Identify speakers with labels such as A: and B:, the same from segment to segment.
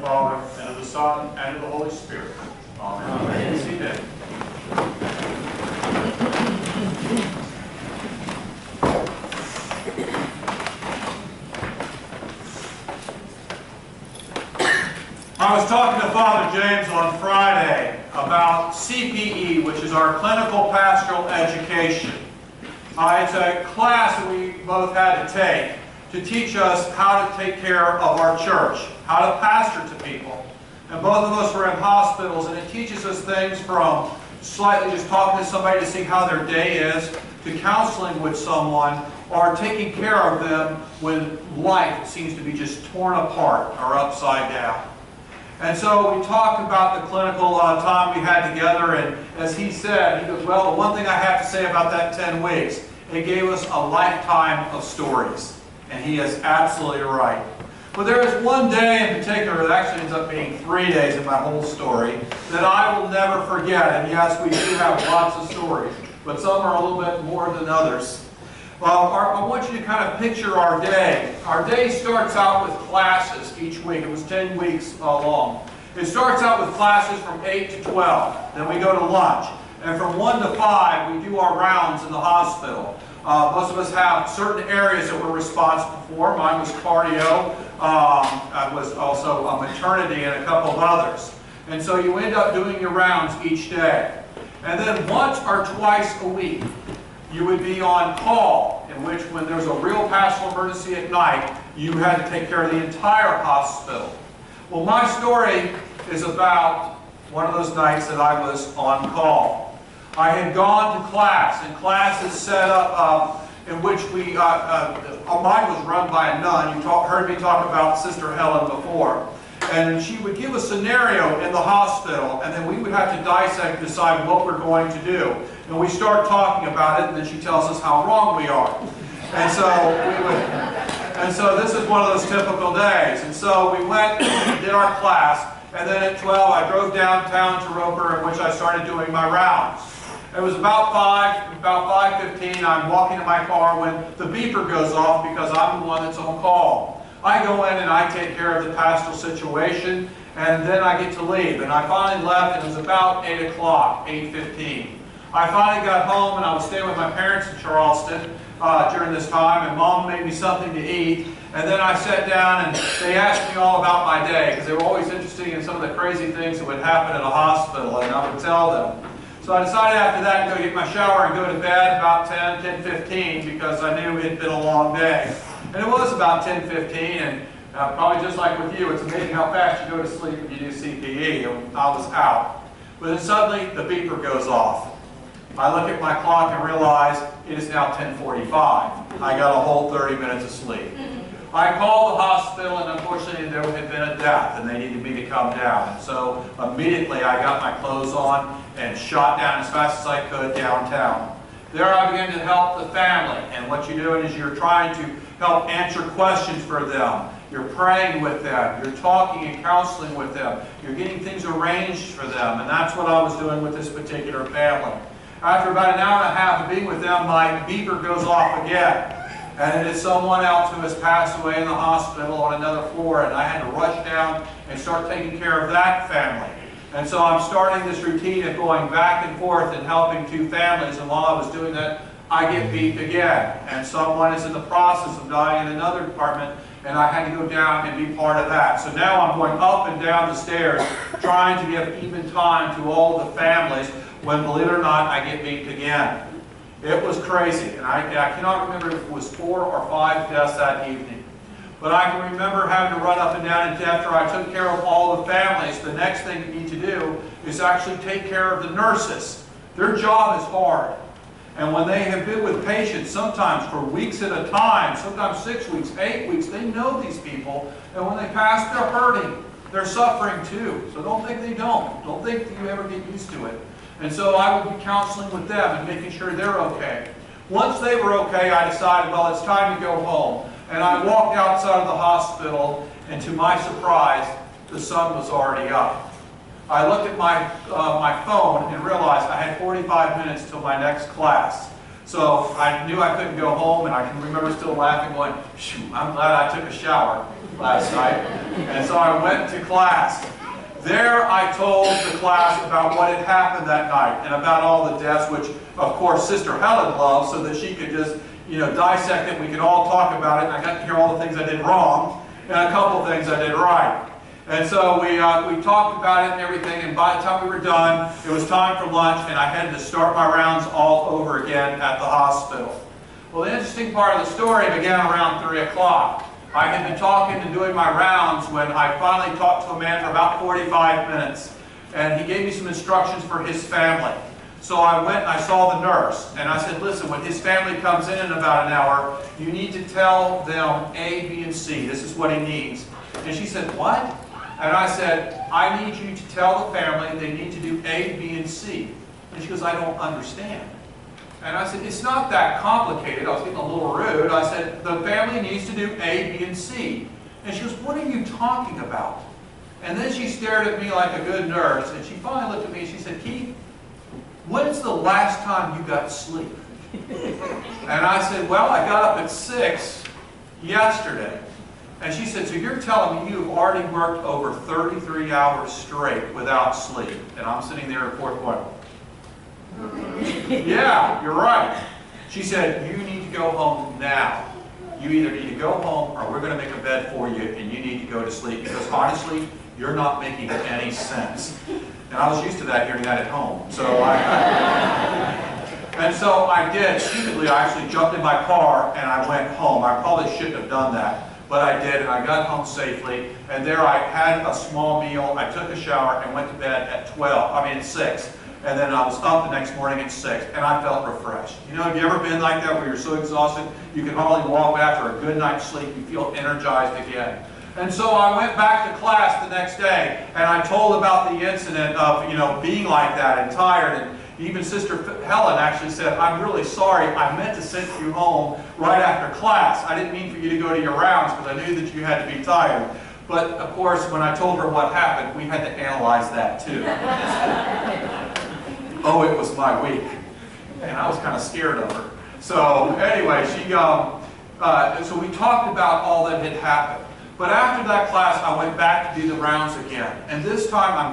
A: Father, and of the Son, and of the Holy Spirit. Amen. Amen. See you then. I was talking to Father James on Friday about CPE, which is our Clinical Pastoral Education. It's a class that we both had to take to teach us how to take care of our church, how to pastor to people. And both of us were in hospitals, and it teaches us things from slightly just talking to somebody to see how their day is, to counseling with someone, or taking care of them when life seems to be just torn apart or upside down. And so we talked about the clinical time we had together, and as he said, he goes, well, the one thing I have to say about that 10 weeks, it gave us a lifetime of stories. And he is absolutely right. But there is one day in particular, that actually ends up being 3 days in my whole story, that I will never forget. And yes, we do have lots of stories, but some are a little bit more than others. I want you to kind of picture our day. Our day starts out with classes each week. It was 10 weeks long. It starts out with classes from 8 to 12. Then we go to lunch. And from 1 to 5, we do our rounds in the hospital. Most of us have certain areas that we're responsible for. Mine was cardio. I was also maternity and a couple of others. And so you end up doing your rounds each day. And then once or twice a week, you would be on call, in which when there's a real pastoral emergency at night, you had to take care of the entire hospital. Well, my story is about one of those nights that I was on call. I had gone to class, and class is set up in which mine was run by a nun. You heard me talk about Sister Helen before. And she would give a scenario in the hospital, and then we would have to dissect and decide what we're going to do. And we start talking about it, and then she tells us how wrong we are. And so this is one of those typical days. And so we went and did our class, and then at 12 I drove downtown to Roper, in which I started doing my rounds. It was about 5:15. I'm walking to my car when the beeper goes off because I'm the one that's on call. I go in and I take care of the pastoral situation, and then I get to leave. And I finally left, and it was about 8 o'clock, 8:15. I finally got home, and I was staying with my parents in Charleston during this time, and Mom made me something to eat. And then I sat down, and they asked me all about my day, because they were always interested in some of the crazy things that would happen in a hospital, and I would tell them. So I decided after that to go get my shower and go to bed about 10:15, because I knew it had been a long day. And it was about 10:15, and probably just like with you, it's amazing how fast you go to sleep if you do CPE. I was out. But then suddenly the beeper goes off. I look at my clock and realize it is now 10:45. I got a whole 30 minutes of sleep. I called the hospital, and unfortunately there had been a death, and they needed me to come down. And so immediately I got my clothes on and shot down as fast as I could downtown. There I began to help the family, and what you're doing is you're trying to help answer questions for them. You're praying with them. You're talking and counseling with them. You're getting things arranged for them, and that's what I was doing with this particular family. After about an hour and a half of being with them, my beeper goes off again. And it is someone else who has passed away in the hospital on another floor, and I had to rush down and start taking care of that family. And so I'm starting this routine of going back and forth and helping two families, and while I was doing that, I get beeped again. And someone is in the process of dying in another department, and I had to go down and be part of that. So now I'm going up and down the stairs, trying to give even time to all the families, when, believe it or not, I get beeped again. It was crazy, and I cannot remember if it was 4 or 5 deaths that evening. But I can remember having to run up and down, and after I took care of all the families, the next thing you need to do is actually take care of the nurses. Their job is hard. And when they have been with patients, sometimes for weeks at a time, sometimes 6 weeks, 8 weeks, they know these people, and when they pass, they're hurting. They're suffering too. So don't think they don't. Don't think that you ever get used to it. And so I would be counseling with them and making sure they're okay. Once they were okay, I decided, well, it's time to go home. And I walked outside of the hospital, and to my surprise, the sun was already up. I looked at my phone and realized I had 45 minutes till my next class. So I knew I couldn't go home, and I can remember still laughing, going, shoot, I'm glad I took a shower last night. And so I went to class. There I told the class about what had happened that night and about all the deaths, which of course Sister Helen loved, so that she could just, dissect it. We could all talk about it, and I got to hear all the things I did wrong and a couple of things I did right. And so we talked about it and everything, and by the time we were done, it was time for lunch, and I had to start my rounds all over again at the hospital. Well, the interesting part of the story began around 3 o'clock. I had been talking and doing my rounds when I finally talked to a man for about 45 minutes. And he gave me some instructions for his family. So I went and I saw the nurse. And I said, listen, when his family comes in about an hour, you need to tell them A, B, and C. This is what he needs. And she said, what? And I said, I need you to tell the family they need to do A, B, and C. And she goes, I don't understand. And I said, it's not that complicated. I was getting a little rude. I said, the family needs to do A, B, and C. And she goes, what are you talking about? And then she stared at me like a good nurse, and she finally looked at me and she said, Keith, when's the last time you got sleep? And I said, well, I got up at 6 yesterday. And she said, so you're telling me you've already worked over 33 hours straight without sleep? And I'm sitting there at fourth one. Yeah, you're right. She said, you need to go home now. You either need to go home or we're going to make a bed for you and you need to go to sleep because honestly, you're not making any sense. And I was used to that hearing that at home. So I did. Stupidly, I actually jumped in my car and I went home. I probably shouldn't have done that. But I did, and I got home safely. And there I had a small meal. I took a shower and went to bed at 6. And then I was up the next morning at 6, and I felt refreshed. Have you ever been like that where you're so exhausted you can hardly walk after a good night's sleep, you feel energized again? And so I went back to class the next day, and I told about the incident of, being like that and tired. And even Sister Helen actually said, I'm really sorry, I meant to send you home right after class. I didn't mean for you to go to your rounds because I knew that you had to be tired. But of course, when I told her what happened, we had to analyze that too. Oh, it was my week. And I was kind of scared of her. So anyway, so we talked about all that had happened. But after that class, I went back to do the rounds again. And this time I'm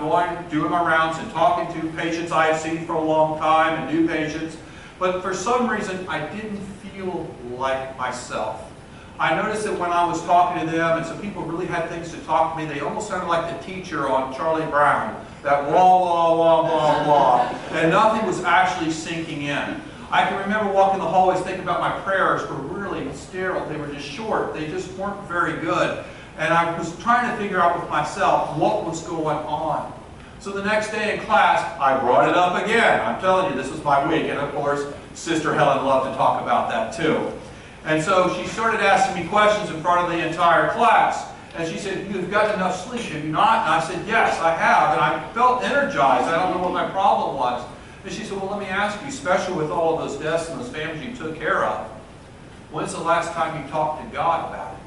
A: doing my rounds and talking to patients I had seen for a long time and new patients. But for some reason, I didn't feel like myself. I noticed that when I was talking to them, and some people really had things to talk to me, they almost sounded like the teacher on Charlie Brown. That blah, blah, blah, blah, blah. And nothing was actually sinking in. I can remember walking the hallways thinking about my prayers were really sterile. They were just short. They just weren't very good. And I was trying to figure out with myself what was going on. So the next day in class, I brought it up again. I'm telling you, this was my week. And of course, Sister Helen loved to talk about that too. And so she started asking me questions in front of the entire class. And she said, you've got enough sleep, have you not? And I said, yes, I have. And I felt energized. I don't know what my problem was. And she said, well, let me ask you, especially with all of those deaths and those families you took care of, when's the last time you talked to God about it?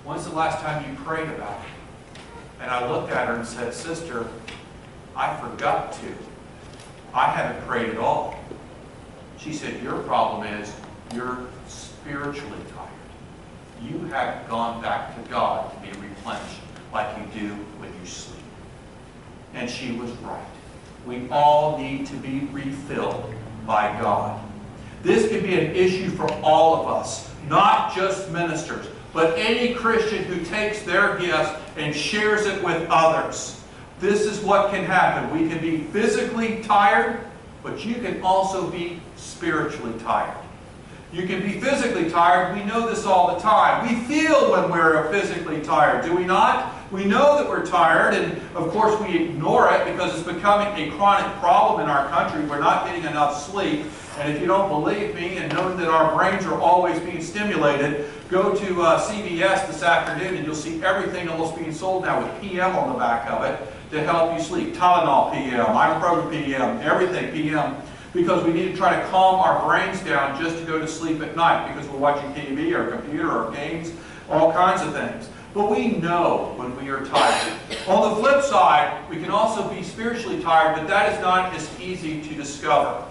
A: When's the last time you prayed about it? And I looked at her and said, Sister, I forgot to. I haven't prayed at all. She said, your problem is you're spiritually tired. You haven't gone back to God to be replenished like you do when you sleep. And she was right. We all need to be refilled by God. This can be an issue for all of us, not just ministers, but any Christian who takes their gifts and shares it with others. This is what can happen. We can be physically tired, but you can also be spiritually tired. You can be physically tired. We know this all the time. We feel when we're physically tired, do we not? We know that we're tired, and of course we ignore it because it's becoming a chronic problem in our country. We're not getting enough sleep. And if you don't believe me and know that our brains are always being stimulated, go to CVS this afternoon and you'll see everything almost being sold now with PM on the back of it to help you sleep. Tylenol PM, ibuprofen PM, everything PM. Because we need to try to calm our brains down just to go to sleep at night because we're watching TV or computer or games, all kinds of things. But we know when we are tired. On the flip side, we can also be spiritually tired, but that is not as easy to discover.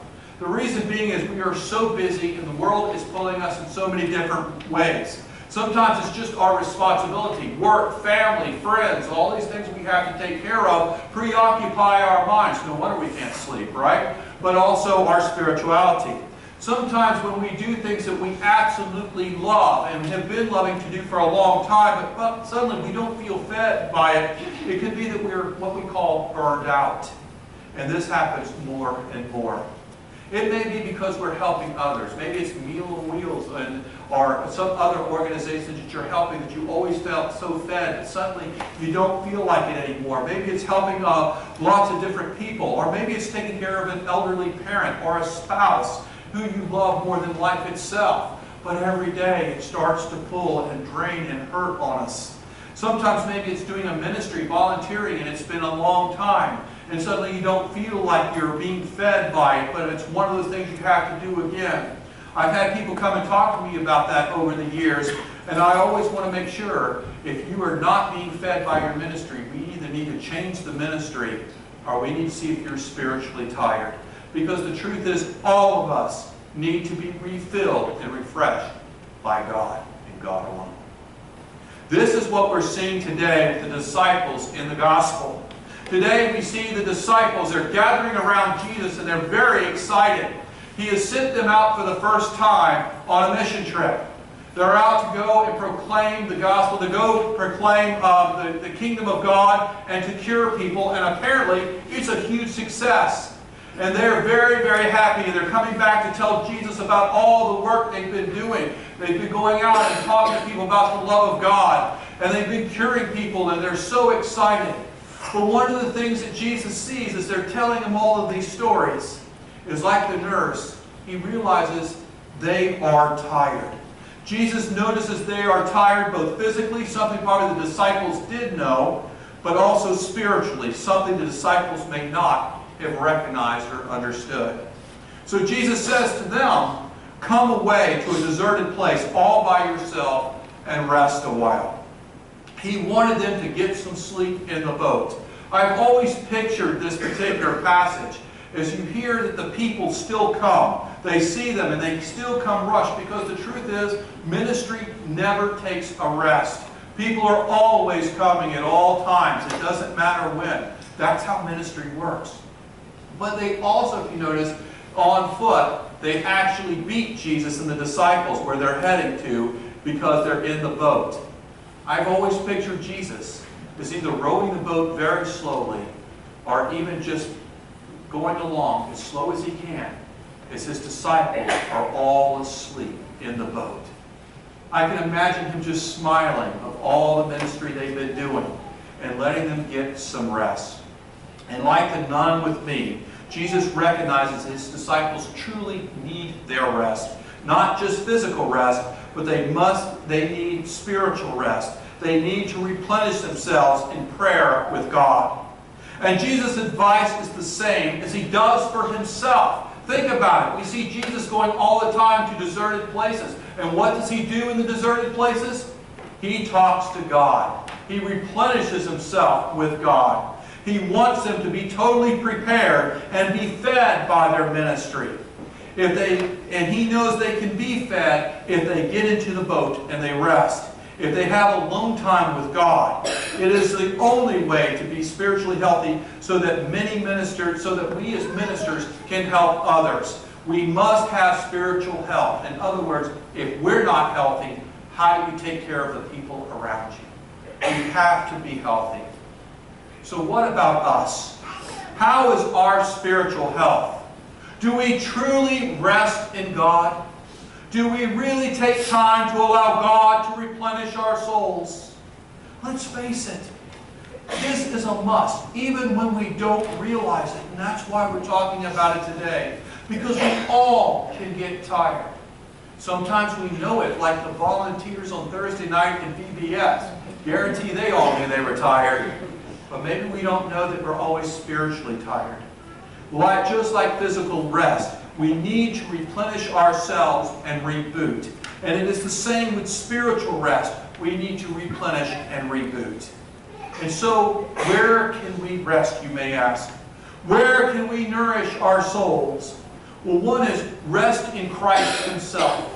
A: The reason being is we are so busy and the world is pulling us in so many different ways. Sometimes it's just our responsibility. Work, family, friends, all these things we have to take care of preoccupy our minds. No wonder we can't sleep, right? But also our spirituality. Sometimes when we do things that we absolutely love and have been loving to do for a long time, but suddenly we don't feel fed by it, it could be that we're what we call burned out. And this happens more and more. It may be because we're helping others. Maybe it's Meal on Wheels or some other organizations that you're helping that you always felt so fed and suddenly you don't feel like it anymore. Maybe it's helping lots of different people, or maybe it's taking care of an elderly parent or a spouse who you love more than life itself. But every day it starts to pull and drain and hurt on us. Sometimes maybe it's doing a ministry, volunteering, and it's been a long time. And suddenly you don't feel like you're being fed by it, but it's one of those things you have to do again. I've had people come and talk to me about that over the years, and I always want to make sure if you are not being fed by your ministry, we either need to change the ministry or we need to see if you're spiritually tired. Because the truth is, all of us need to be refilled and refreshed by God and God alone. This is what we're seeing today with the disciples in the gospel. Today we see the disciples, they're gathering around Jesus and they're very excited. He has sent them out for the first time on a mission trip. They're out to go and proclaim the gospel, to go proclaim the kingdom of God and to cure people, and apparently it's a huge success. And they're very, very happy. They're coming back to tell Jesus about all the work they've been doing. They've been going out and talking to people about the love of God, and they've been curing people, and they're so excited. But one of the things that Jesus sees as they're telling him all of these stories is like the nurse. He realizes they are tired. Jesus notices they are tired both physically, something probably the disciples did know, but also spiritually, something the disciples may not have recognized or understood. So Jesus says to them, come away to a deserted place all by yourself and rest a while. He wanted them to get some sleep in the boat. I've always pictured this particular passage as you hear that the people still come. They see them and they still come rush, because the truth is ministry never takes a rest. People are always coming at all times. It doesn't matter when. That's how ministry works. But they also, if you notice, on foot, they actually beat Jesus and the disciples where they're heading to because they're in the boat. I've always pictured Jesus as either rowing the boat very slowly or even just going along as slow as he can as his disciples are all asleep in the boat. I can imagine him just smiling of all the ministry they've been doing and letting them get some rest. And like the nun with me, Jesus recognizes his disciples truly need their rest. Not just physical rest, but they need spiritual rest. They need to replenish themselves in prayer with God. And Jesus' advice is the same as he does for himself. Think about it. We see Jesus going all the time to deserted places. And what does he do in the deserted places? He talks to God. He replenishes himself with God. He wants them to be totally prepared and be fed by their ministry. And he knows they can be fed if they get into the boat and they rest. If they have alone time with God. It is the only way to be spiritually healthy so that we as ministers can help others. We must have spiritual health. In other words, if we're not healthy, how do you take care of the people around you? You have to be healthy. So what about us? How is our spiritual health? Do we truly rest in God? Do we really take time to allow God to replenish our souls? Let's face it, this is a must, even when we don't realize it. And that's why we're talking about it today. Because we all can get tired. Sometimes we know it, like the volunteers on Thursday night in VBS. Guarantee they all knew they were tired. But maybe we don't know that we're always spiritually tired. Just like physical rest, we need to replenish ourselves and reboot. And it is the same with spiritual rest. We need to replenish and reboot. And so, where can we rest, you may ask? Where can we nourish our souls? Well, one is rest in Christ Himself.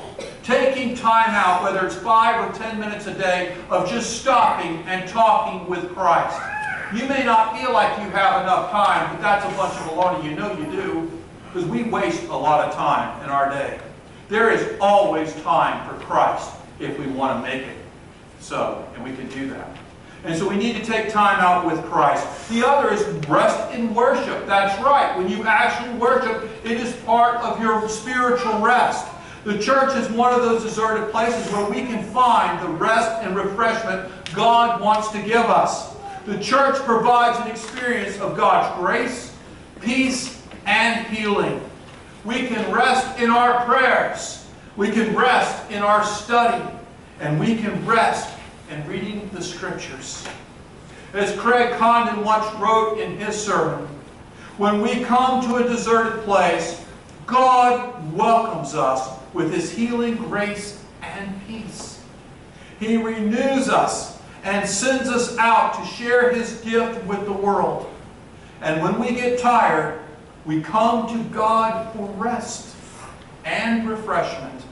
A: Taking time out, whether it's 5 or 10 minutes a day, of just stopping and talking with Christ. You may not feel like you have enough time, but that's a bunch of baloney. You know you do, because we waste a lot of time in our day. There is always time for Christ if we want to make it so, and we can do that. And so we need to take time out with Christ. The other is rest in worship. That's right. When you actually worship, it is part of your spiritual rest. The church is one of those deserted places where we can find the rest and refreshment God wants to give us. The church provides an experience of God's grace, peace, and healing. We can rest in our prayers. We can rest in our study. And we can rest in reading the Scriptures. As Craig Condon once wrote in his sermon, when we come to a deserted place, God welcomes us with His healing grace and peace. He renews us and sends us out to share His gift with the world. And when we get tired, we come to God for rest and refreshment.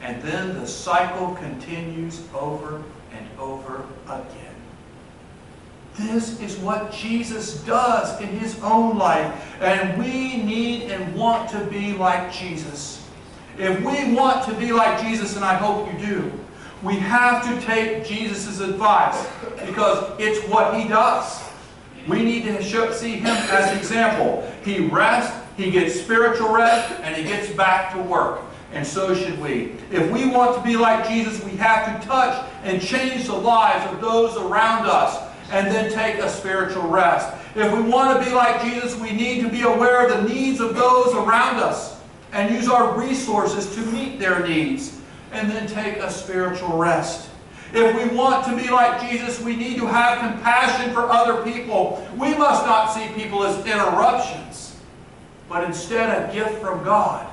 A: And then the cycle continues over and over again. This is what Jesus does in His own life. And we need and want to be like Jesus. If we want to be like Jesus, and I hope you do, we have to take Jesus' advice, because it's what He does. We need to see Him as an example. He rests, He gets spiritual rest, and He gets back to work. And so should we. If we want to be like Jesus, we have to touch and change the lives of those around us, and then take a spiritual rest. If we want to be like Jesus, we need to be aware of the needs of those around us and use our resources to meet their needs, and then take a spiritual rest. If we want to be like Jesus, we need to have compassion for other people. We must not see people as interruptions, but instead a gift from God.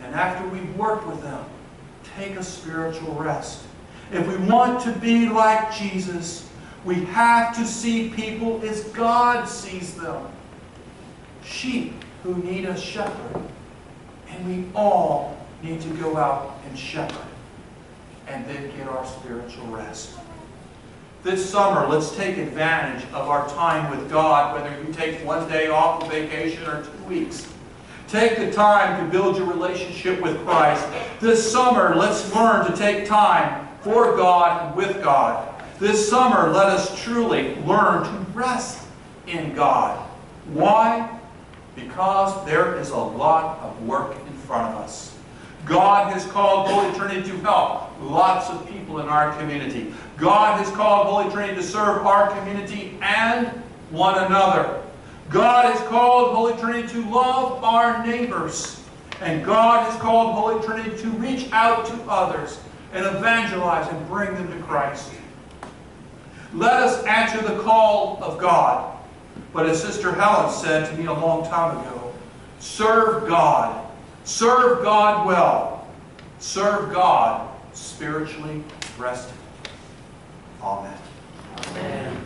A: And after we've worked with them, take a spiritual rest. If we want to be like Jesus, we have to see people as God sees them. Sheep who need a shepherd. And we all need to go out and shepherd. And then get our spiritual rest. This summer, let's take advantage of our time with God, whether you take one day off of vacation or 2 weeks. Take the time to build your relationship with Christ. This summer, let's learn to take time for God and with God. This summer, let us truly learn to rest in God. Why? Because there is a lot of work in front of us. God has called Holy Trinity to help lots of people in our community. God has called Holy Trinity to serve our community and one another. God has called Holy Trinity to love our neighbors. And God has called Holy Trinity to reach out to others and evangelize and bring them to Christ. Let us answer the call of God. But as Sister Helen said to me a long time ago, serve God. Serve God well. Serve God spiritually rested. Amen.
B: Amen.